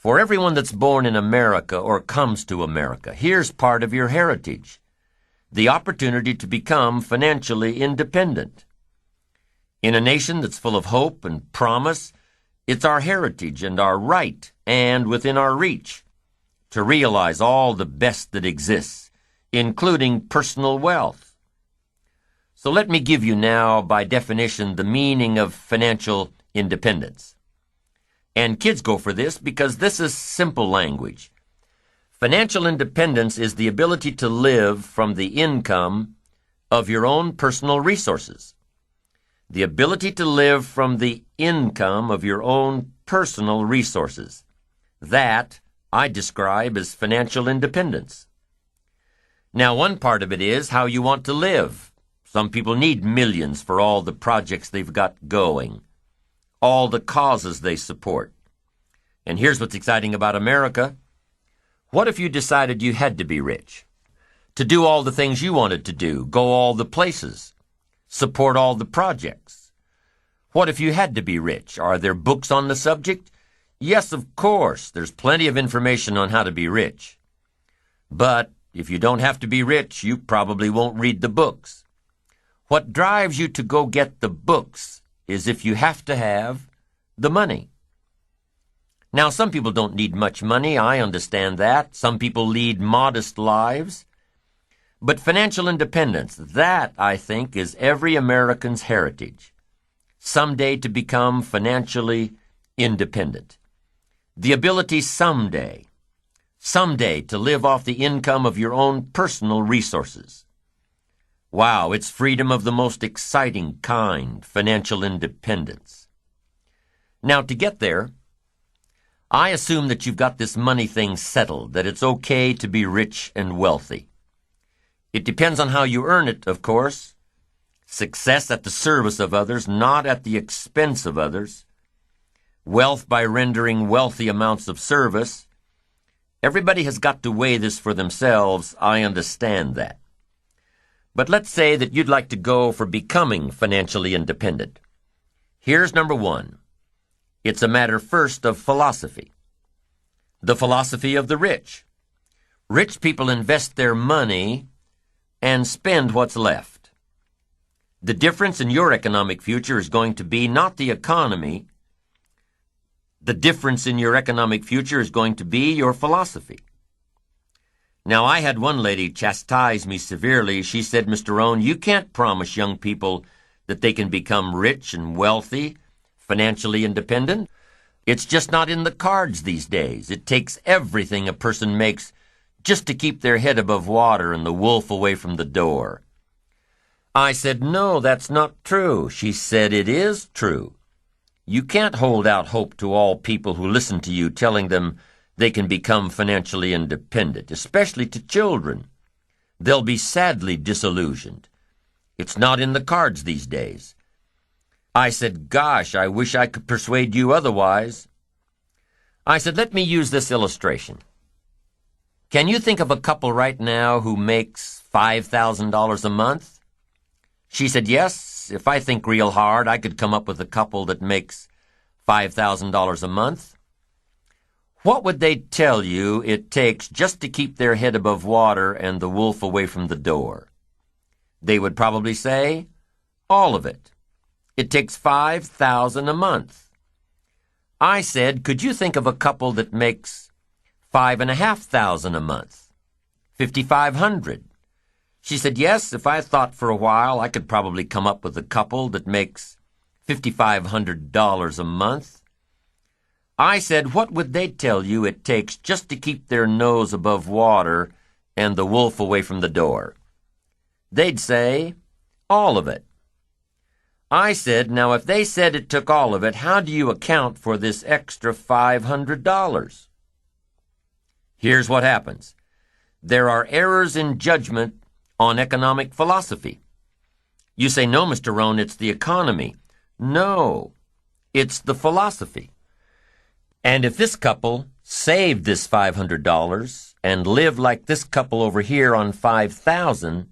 For everyone that's born in America or comes to America, here's part of your heritage: the opportunity to become financially independent. In a nation that's full of hope and promise, it's our heritage and our right, and within our reach, to realize all the best that exists, including personal wealth. So let me give you now, by definition, the meaning of financial independence. And kids go for this because this is simple language. Financial independence is the ability to live from the income of your own personal resources. The ability to live from the income of your own personal resources. That I describe as financial independence. Now, one part of it is how you want to live. Some people need millions for all the projects they've got going, all the causes they support. And here's what's exciting about America. What if you decided you had to be rich? To do all the things you wanted to do, go all the places, support all the projects. What if you had to be rich? Are there books on the subject? Yes, of course. There's plenty of information on how to be rich. But if you don't have to be rich, you probably won't read the books. What drives you to go get the books is if you have to have the money. Now, some people don't need much money. I understand that. Some people lead modest lives. But financial independence, that, I think, is every American's heritage. Someday to become financially independent. The ability someday to live off the income of your own personal resources. Wow, it's freedom of the most exciting kind, financial independence. Now, to get there, I assume that you've got this money thing settled, that it's okay to be rich and wealthy. It depends on how you earn it, of course. Success at the service of others, not at the expense of others. Wealth by rendering wealthy amounts of service. Everybody has got to weigh this for themselves. I understand that. But let's say that you'd like to go for becoming financially independent. Here's number one. It's a matter first of philosophy. The philosophy of the rich. Rich people invest their money and spend what's left. The difference in your economic future is going to be not the economy. The difference in your economic future is going to be your philosophy. Now, I had one lady chastise me severely. She said, "Mr. Rohn, you can't promise young people that they can become rich and wealthy, financially independent. It's just not in the cards these days. It takes everything a person makes just to keep their head above water and the wolf away from the door." I said, "No, that's not true." She said, "It is true. You can't hold out hope to all people who listen to you telling them they can become financially independent, especially to children. They'll be sadly disillusioned. It's not in the cards these days." I said, "Gosh, I wish I could persuade you otherwise." I said, "Let me use this illustration. Can you think of a couple right now who makes $5,000 a month?" She said, "Yes, if I think real hard, I could come up with a couple that makes $5,000 a month." What would they tell you it takes just to keep their head above water and the wolf away from the door? They would probably say, all of it. It takes $5,000 a month. I said, "Could you think of a couple that makes $5,500 a month? $5,500. She said, "Yes, if I thought for a while, I could probably come up with a couple that makes $5,500 a month." I said, "What would they tell you it takes just to keep their nose above water and the wolf away from the door?" They'd say, all of it. I said, "Now if they said it took all of it, how do you account for this extra $500? Here's what happens. There are errors in judgment on economic philosophy. You say, "No, Mr. Rohn, it's the economy." No, it's the philosophy. And if this couple saved this $500 and lived like this couple over here on $5,000,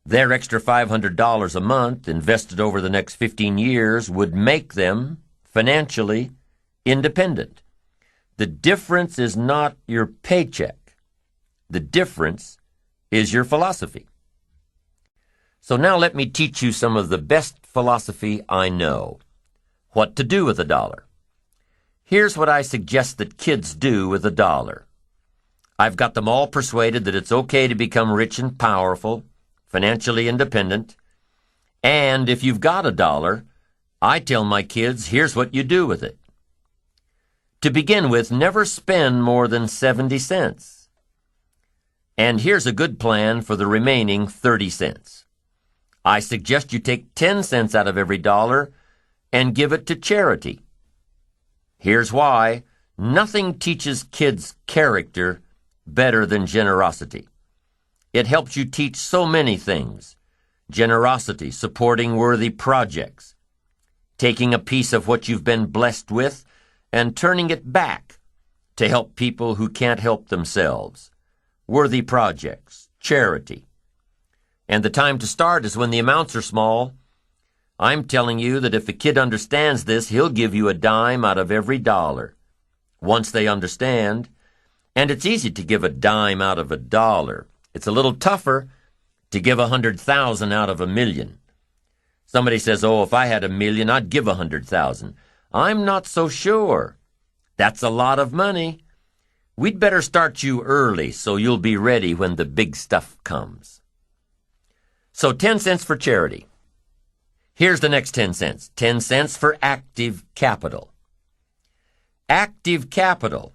their extra $500 a month invested over the next 15 years would make them financially independent. The difference is not your paycheck. The difference is your philosophy. So now let me teach you some of the best philosophy I know. What to do with a dollar. Here's what I suggest that kids do with a dollar. I've got them all persuaded that it's okay to become rich and powerful, financially independent, and if you've got a dollar, I tell my kids, here's what you do with it. To begin with, never spend more than 70 cents. And here's a good plan for the remaining 30 cents. I suggest you take 10 cents out of every dollar and give it to charity. Here's why. Nothing teaches kids character better than generosity. It helps you teach so many things. Generosity, supporting worthy projects, taking a piece of what you've been blessed with and turning it back to help people who can't help themselves. Worthy projects, charity. And the time to start is when the amounts are small. I'm telling you that if a kid understands this, he'll give you a dime out of every dollar. Once they understand, and it's easy to give a dime out of a dollar. It's a little tougher to give 100,000 out of 1,000,000. Somebody says, oh, if I had 1,000,000, I'd give 100,000. I'm not so sure. That's a lot of money. We'd better start you early so you'll be ready when the big stuff comes. So 10 cents for charity. Here's the next 10 cents. 10 cents for active capital. Active capital.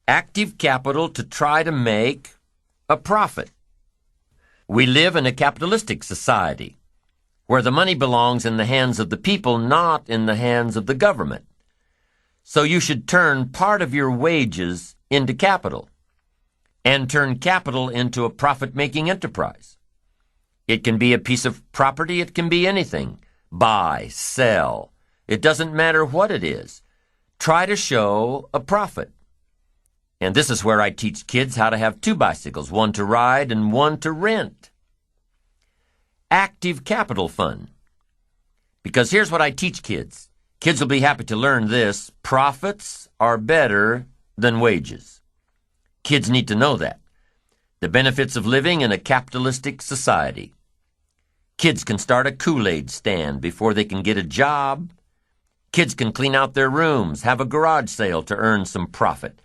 Active capital to try to make a profit. We live in a capitalistic society where the money belongs in the hands of the people, not in the hands of the government. So you should turn part of your wages into capital and turn capital into a profit-making enterprise. It can be a piece of property. It can be anything. Buy, sell. It doesn't matter what it is. Try to show a profit. And this is where I teach kids how to have 2 bicycles, one to ride and one to rent. Active capital fund. Because here's what I teach kids. Kids will be happy to learn this. Profits are better than wages. Kids need to know that. The benefits of living in a capitalistic society. Kids can start a Kool-Aid stand before they can get a job. Kids can clean out their rooms, have a garage sale to earn some profit.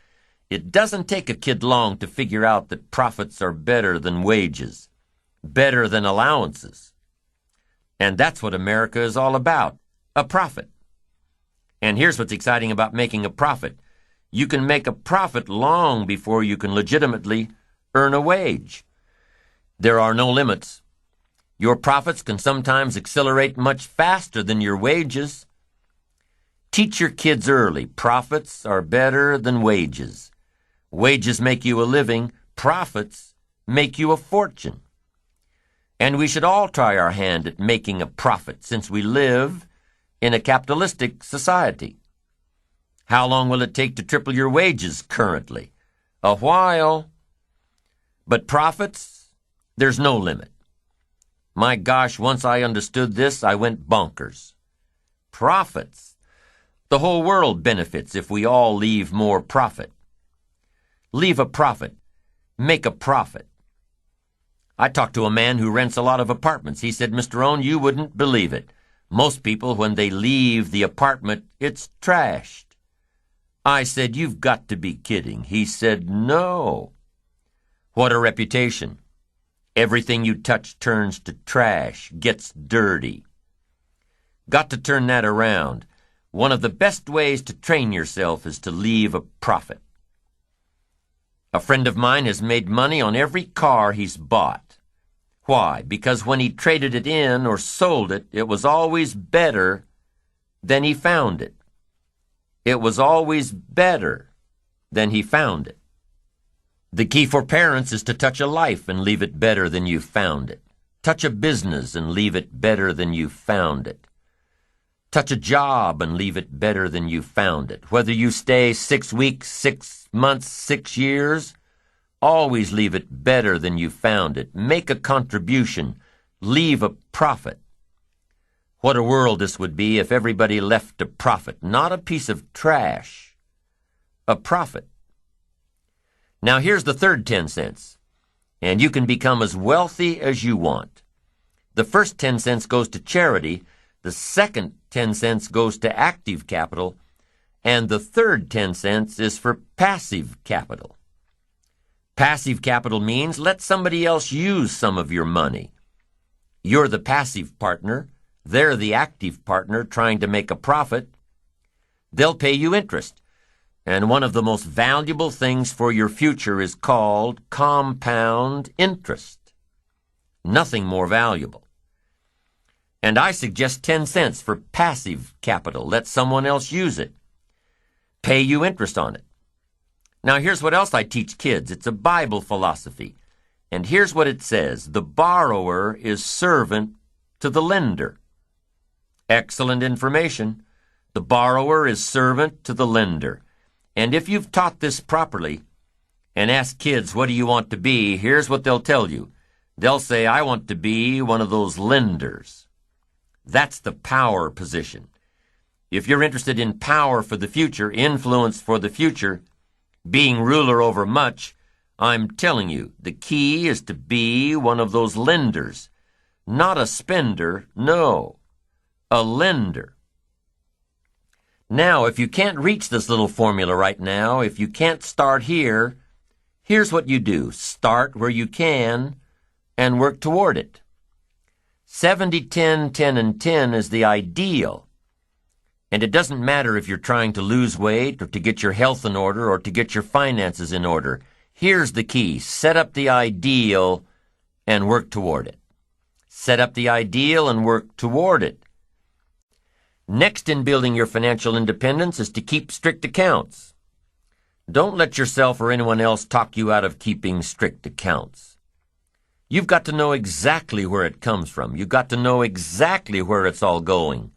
It doesn't take a kid long to figure out that profits are better than wages, better than allowances. And that's what America is all about, a profit. And here's what's exciting about making a profit. You can make a profit long before you can legitimately earn a wage. There are no limits. Your profits can sometimes accelerate much faster than your wages. Teach your kids early. Profits are better than wages. Wages make you a living. Profits make you a fortune. And we should all try our hand at making a profit since we live in a capitalistic society. How long will it take to triple your wages currently? A while. But profits, there's no limit. My gosh, once I understood this, I went bonkers. Profits. The whole world benefits if we all leave more profit. Leave a profit. Make a profit. I talked to a man who rents a lot of apartments. He said, Mr. Rohn, you wouldn't believe it. Most people, when they leave the apartment, it's trashed. I said, you've got to be kidding. He said, no. What a reputation. Everything you touch turns to trash, gets dirty. Got to turn that around. One of the best ways to train yourself is to leave a profit. A friend of mine has made money on every car he's bought. Why? Because when he traded it in or sold it, it was always better than he found it. It was always better than he found it. The key for parents is to touch a life and leave it better than you found it. Touch a business and leave it better than you found it. Touch a job and leave it better than you found it. Whether you stay 6 weeks, 6 months, 6 years, always leave it better than you found it. Make a contribution. Leave a profit. What a world this would be if everybody left a profit, not a piece of trash, a profit. Now here's the third 10 cents, and you can become as wealthy as you want. The first 10 cents goes to charity, the second 10 cents goes to active capital, and the third 10 cents is for passive capital. Passive capital means let somebody else use some of your money. You're the passive partner, they're the active partner trying to make a profit. They'll pay you interest. And one of the most valuable things for your future is called compound interest. Nothing more valuable. And I suggest 10 cents for passive capital. Let someone else use it. Pay you interest on it. Now here's what else I teach kids. It's a Bible philosophy. And here's what it says. The borrower is servant to the lender. Excellent information. The borrower is servant to the lender. And if you've taught this properly and asked kids, what do you want to be? Here's what they'll tell you. They'll say, I want to be one of those lenders. That's the power position. If you're interested in power for the future, influence for the future, being ruler over much, I'm telling you, the key is to be one of those lenders. Not a spender, no, a lender. Now, if you can't reach this little formula right now, if you can't start here, here's what you do. Start where you can and work toward it. 70-10, 10 and 10 is the ideal. And it doesn't matter if you're trying to lose weight or to get your health in order or to get your finances in order. Here's the key. Set up the ideal and work toward it. Set up the ideal and work toward it. Next in building your financial independence is to keep strict accounts. Don't let yourself or anyone else talk you out of keeping strict accounts. You've got to know exactly where it comes from. You've got to know exactly where it's all going.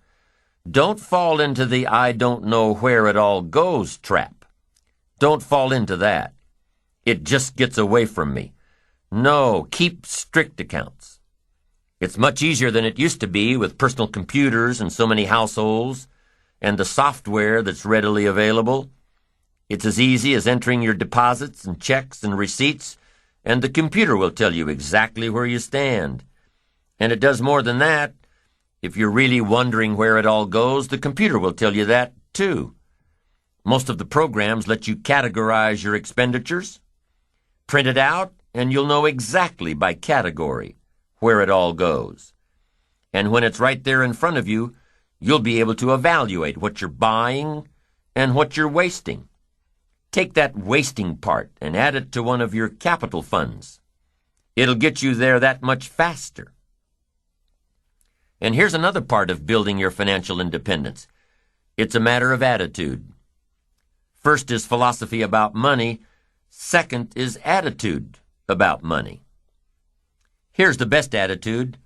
Don't fall into the I don't know where it all goes trap. Don't fall into that. It just gets away from me. No, keep strict accounts. It's much easier than it used to be with personal computers and so many households and the software that's readily available. It's as easy as entering your deposits and checks and receipts, and the computer will tell you exactly where you stand. And it does more than that. If you're really wondering where it all goes, the computer will tell you that too. Most of the programs let you categorize your expenditures. Print it out, and you'll know exactly by category where it all goes. And when it's right there in front of you, you'll be able to evaluate what you're buying and what you're wasting. Take that wasting part and add it to one of your capital funds. It'll get you there that much faster. And here's another part of building your financial independence. It's a matter of attitude. First is philosophy about money. Second is attitude about money. Here's the best attitude.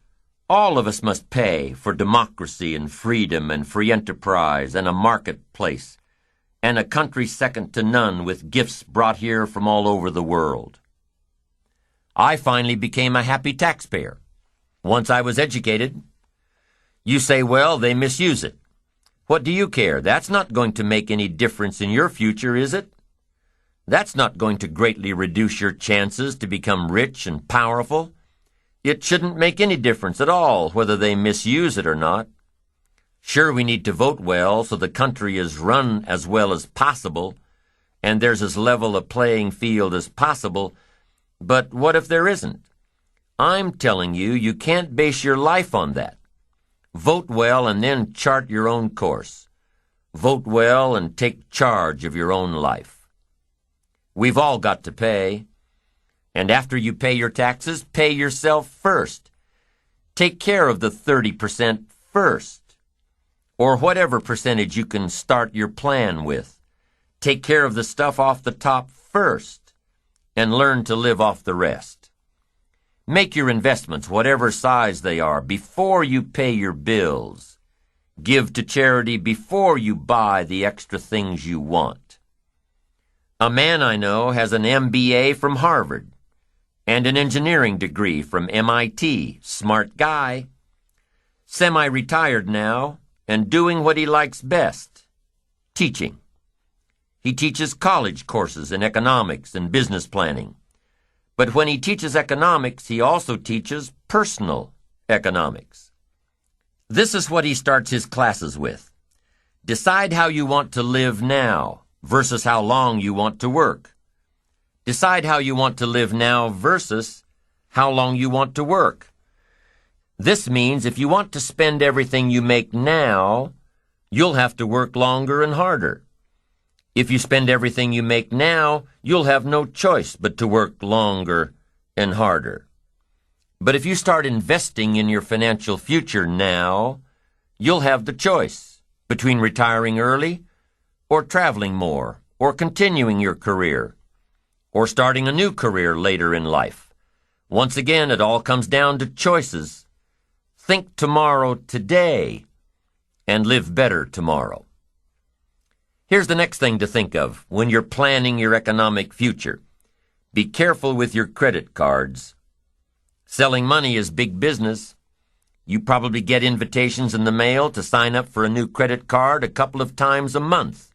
All of us must pay for democracy and freedom and free enterprise and a marketplace and a country second to none with gifts brought here from all over the world. I finally became a happy taxpayer once I was educated. You say, well, they misuse it. What do you care? That's not going to make any difference in your future, is it? That's not going to greatly reduce your chances to become rich and powerful. It shouldn't make any difference at all whether they misuse it or not. Sure, we need to vote well so the country is run as well as possible, and there's as level a playing field as possible, but what if there isn't? I'm telling you, you can't base your life on that. Vote well and then chart your own course. Vote well and take charge of your own life. We've all got to pay. And after you pay your taxes, pay yourself first. Take care of the 30% first, or whatever percentage you can start your plan with. Take care of the stuff off the top first, and learn to live off the rest. Make your investments, whatever size they are, before you pay your bills. Give to charity before you buy the extra things you want. A man I know has an MBA from Harvard and an engineering degree from MIT. Smart guy. Semi-retired now and doing what he likes best, teaching. He teaches college courses in economics and business planning. But when he teaches economics, he also teaches personal economics. This is what he starts his classes with. Decide how you want to live now versus how long you want to work. Decide how you want to live now versus how long you want to work. This means if you want to spend everything you make now, you'll have to work longer and harder. If you spend everything you make now, you'll have no choice but to work longer and harder. But if you start investing in your financial future now, you'll have the choice between retiring early or traveling more or continuing your career or starting a new career later in life. Once again, it all comes down to choices. Think tomorrow today and live better tomorrow. Here's the next thing to think of when you're planning your economic future. Be careful with your credit cards. Selling money is big business. You probably get invitations in the mail to sign up for a new credit card a couple of times a month.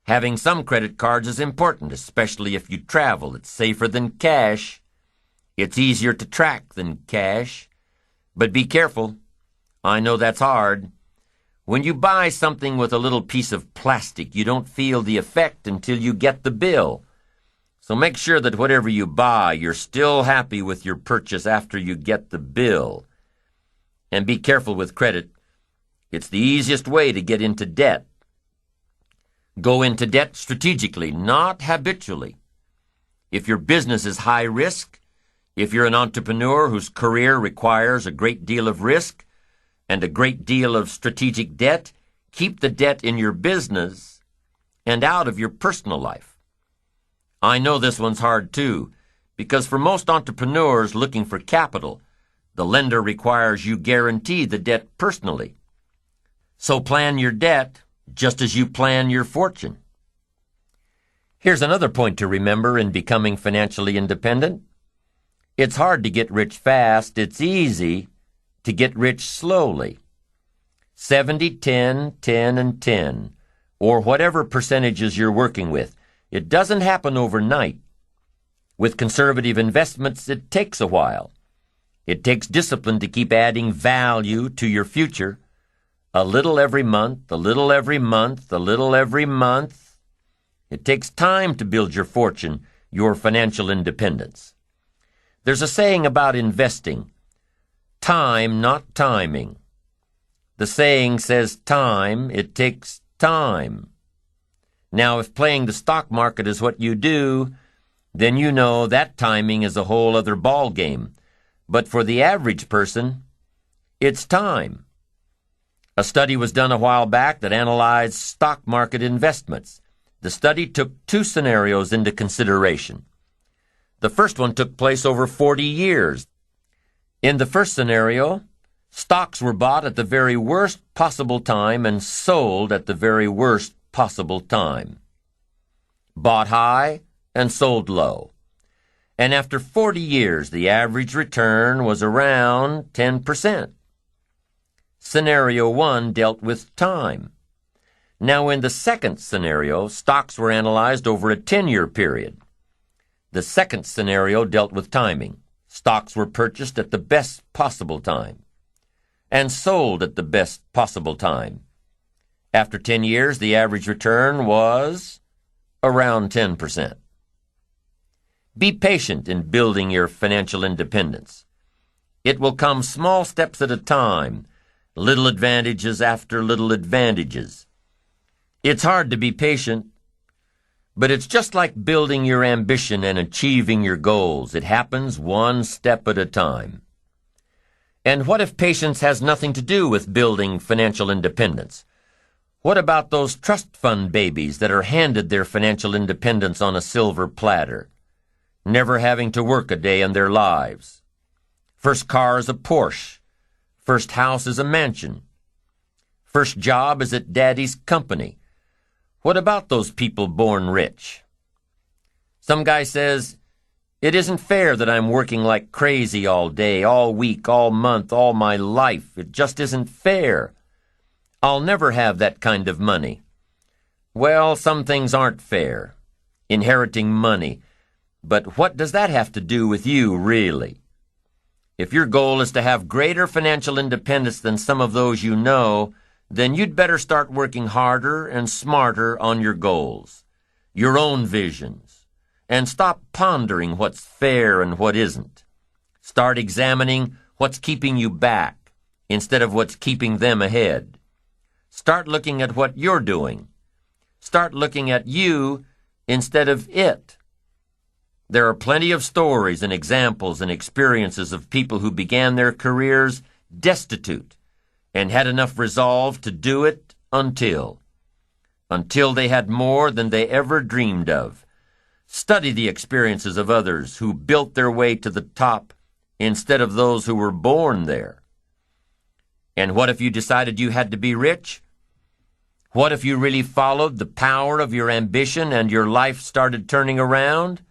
Having some credit cards is important, especially if you travel. It's safer than cash. It's easier to track than cash. But be careful. I know that's hard. When you buy something with a little piece of plastic, you don't feel the effect until you get the bill. So make sure that whatever you buy, you're still happy with your purchase after you get the bill. And be careful with credit. It's the easiest way to get into debt. Go into debt strategically, not habitually. If your business is high risk, if you're an entrepreneur whose career requires a great deal of risk and a great deal of strategic debt, keep the debt in your business and out of your personal life. I know this one's hard too, because for most entrepreneurs looking for capital, the lender requires you guarantee the debt personally. So plan your debt just as you plan your fortune. Here's another point to remember in becoming financially independent. It's hard to get rich fast. It's easy to get rich slowly. 70, 10, 10, and 10, or whatever percentages you're working with. It doesn't happen overnight. With conservative investments, it takes a while. It takes discipline to keep adding value to your future. A little every month, a little every month, a little every month. It takes time to build your fortune, your financial independence. There's a saying about investing, time, not timing. The saying says time, it takes time. Now, if playing the stock market is what you do, then you know that timing is a whole other ball game. But for the average person, it's time. A study was done a while back that analyzed stock market investments. The study took two scenarios into consideration. The first one took place over 40 years. In the first scenario, stocks were bought at the very worst possible time and sold at the very worst possible time. Bought high and sold low. And after 40 years, the average return was around 10%. Scenario 1 dealt with time. Now, in the second scenario, stocks were analyzed over a 10-year period. The second scenario dealt with timing. Stocks were purchased at the best possible time and sold at the best possible time. After 10 years, the average return was around 10%. Be patient in building your financial independence. It will come small steps at a time, little advantages after little advantages. It's hard to be patient, but it's just like building your ambition and achieving your goals. It happens one step at a time. And what if patience has nothing to do with building financial independence? What about those trust fund babies that are handed their financial independence on a silver platter, never having to work a day in their lives? First car is a Porsche. First house is a mansion. First job is at daddy's company. What about those people born rich? Some guy says, "It isn't fair that I'm working like crazy all day, all week, all month, all my life. It just isn't fair. I'll never have that kind of money. Well, some things aren't fair. Inheriting money. But what does that have to do with you, really? If your goal is to have greater financial independence than some of those you know, then you'd better start working harder and smarter on your goals, your own visions, and stop pondering what's fair and what isn't. Start examining what's keeping you back instead of what's keeping them ahead. Start looking at what you're doing. Start looking at you instead of it. There are plenty of stories and examples and experiences of people who began their careers destitute and had enough resolve to do it until they had more than they ever dreamed of. Study the experiences of others who built their way to the top instead of those who were born there. And what if you decided you had to be rich? What if you really followed the power of your ambition and your life started turning around?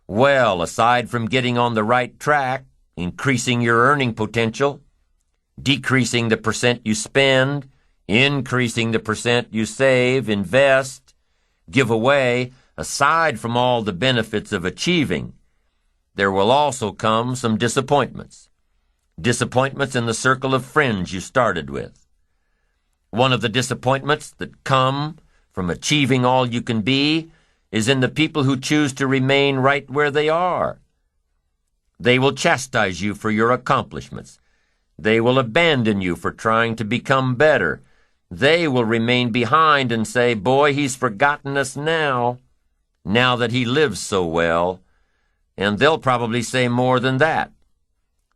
Well, aside from getting on the right track, increasing your earning potential, decreasing the percent you spend, increasing the percent you save, invest, give away, aside from all the benefits of achieving, there will also come some disappointments. Disappointments in the circle of friends you started with. One of the disappointments that come from achieving all you can be is in the people who choose to remain right where they are. They will chastise you for your accomplishments. They will abandon you for trying to become better. They will remain behind and say, "Boy, he's forgotten us now that he lives so well." And they'll probably say more than that.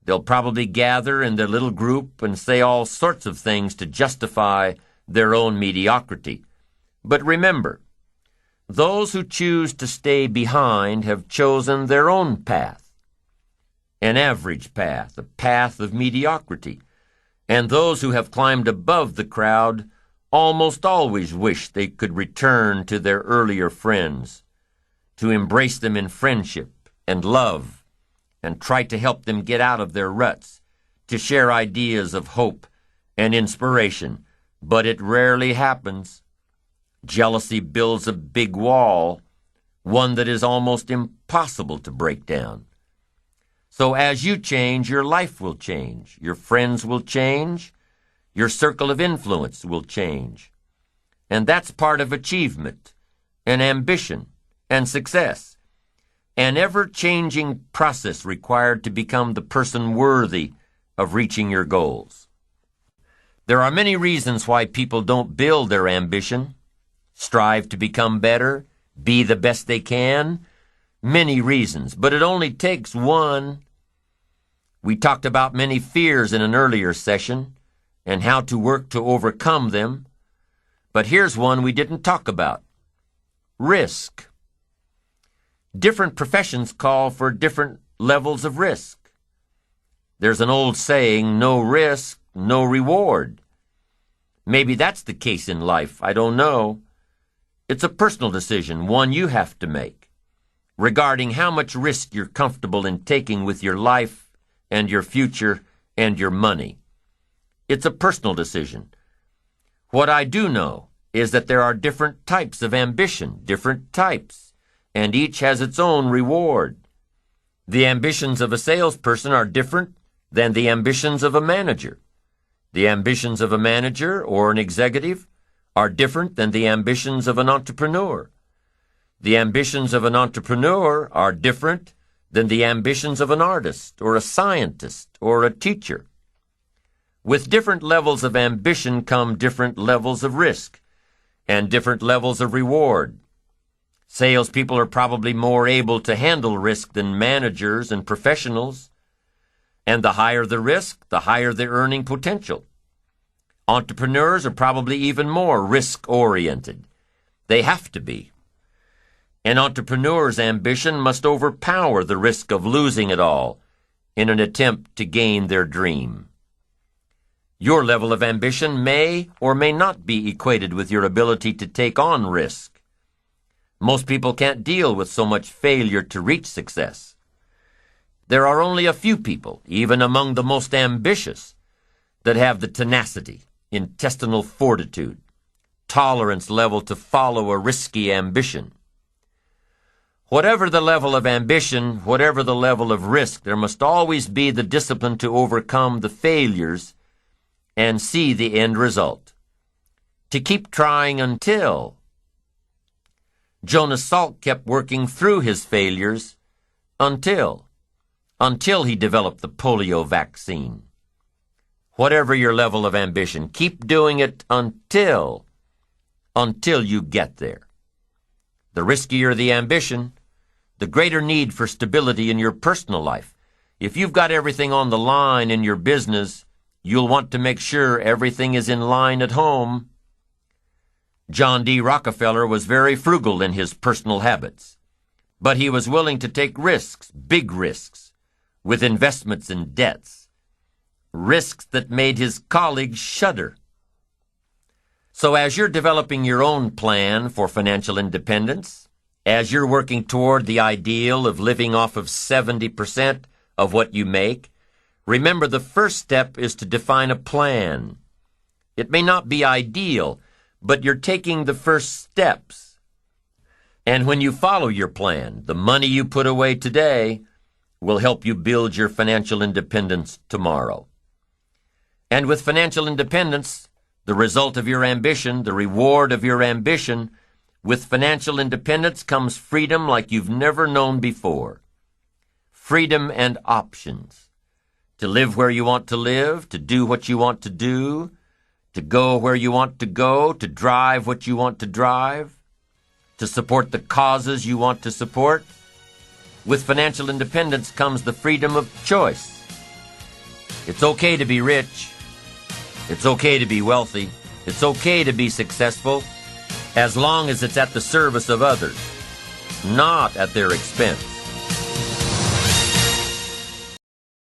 They'll probably gather in their little group and say all sorts of things to justify their own mediocrity. But remember, those who choose to stay behind have chosen their own path, an average path, a path of mediocrity. And those who have climbed above the crowd almost always wish they could return to their earlier friends, to embrace them in friendship and love, and try to help them get out of their ruts, to share ideas of hope and inspiration. But it rarely happens. Jealousy builds a big wall, one that is almost impossible to break down. So as you change, your life will change, your friends will change, your circle of influence will change. And that's part of achievement and ambition and success, an ever-changing process required to become the person worthy of reaching your goals. There are many reasons why people don't build their ambition, strive to become better, be the best they can. Many reasons, but it only takes one. We talked about many fears in an earlier session and how to work to overcome them. But here's one we didn't talk about: risk. Different professions call for different levels of risk. There's an old saying, no risk, no reward. Maybe that's the case in life, I don't know. It's a personal decision, one you have to make, regarding how much risk you're comfortable in taking with your life and your future and your money. It's a personal decision. What I do know is that there are different types of ambition, different types, and each has its own reward. The ambitions of a salesperson are different than the ambitions of a manager. The ambitions of a manager or an executive are different than the ambitions of an entrepreneur. The ambitions of an entrepreneur are different than the ambitions of an artist or a scientist or a teacher. With different levels of ambition come different levels of risk and different levels of reward. Salespeople are probably more able to handle risk than managers and professionals. And the higher the risk, the higher the earning potential. Entrepreneurs are probably even more risk-oriented. They have to be. An entrepreneur's ambition must overpower the risk of losing it all in an attempt to gain their dream. Your level of ambition may or may not be equated with your ability to take on risk. Most people can't deal with so much failure to reach success. There are only a few people, even among the most ambitious, that have the tenacity, intestinal fortitude, tolerance level to follow a risky ambition. Whatever the level of ambition, whatever the level of risk, there must always be the discipline to overcome the failures and see the end result. To keep trying until. Jonas Salk kept working through his failures until he developed the polio vaccine. Whatever your level of ambition, keep doing it until you get there. The riskier the ambition, the greater need for stability in your personal life. If you've got everything on the line in your business, you'll want to make sure everything is in line at home. John D. Rockefeller was very frugal in his personal habits, but he was willing to take risks, big risks, with investments and debts, risks that made his colleagues shudder. So as you're developing your own plan for financial independence, as you're working toward the ideal of living off of 70% of what you make, remember the first step is to define a plan. It may not be ideal, but you're taking the first steps. And when you follow your plan, the money you put away today will help you build your financial independence tomorrow. And with financial independence, the result of your ambition, the reward of your ambition, with financial independence comes freedom like you've never known before. Freedom and options. To live where you want to live, to do what you want to do, to go where you want to go, to drive what you want to drive, to support the causes you want to support. With financial independence comes the freedom of choice. It's okay to be rich. It's okay to be wealthy. It's okay to be successful, as long as it's at the service of others, not at their expense.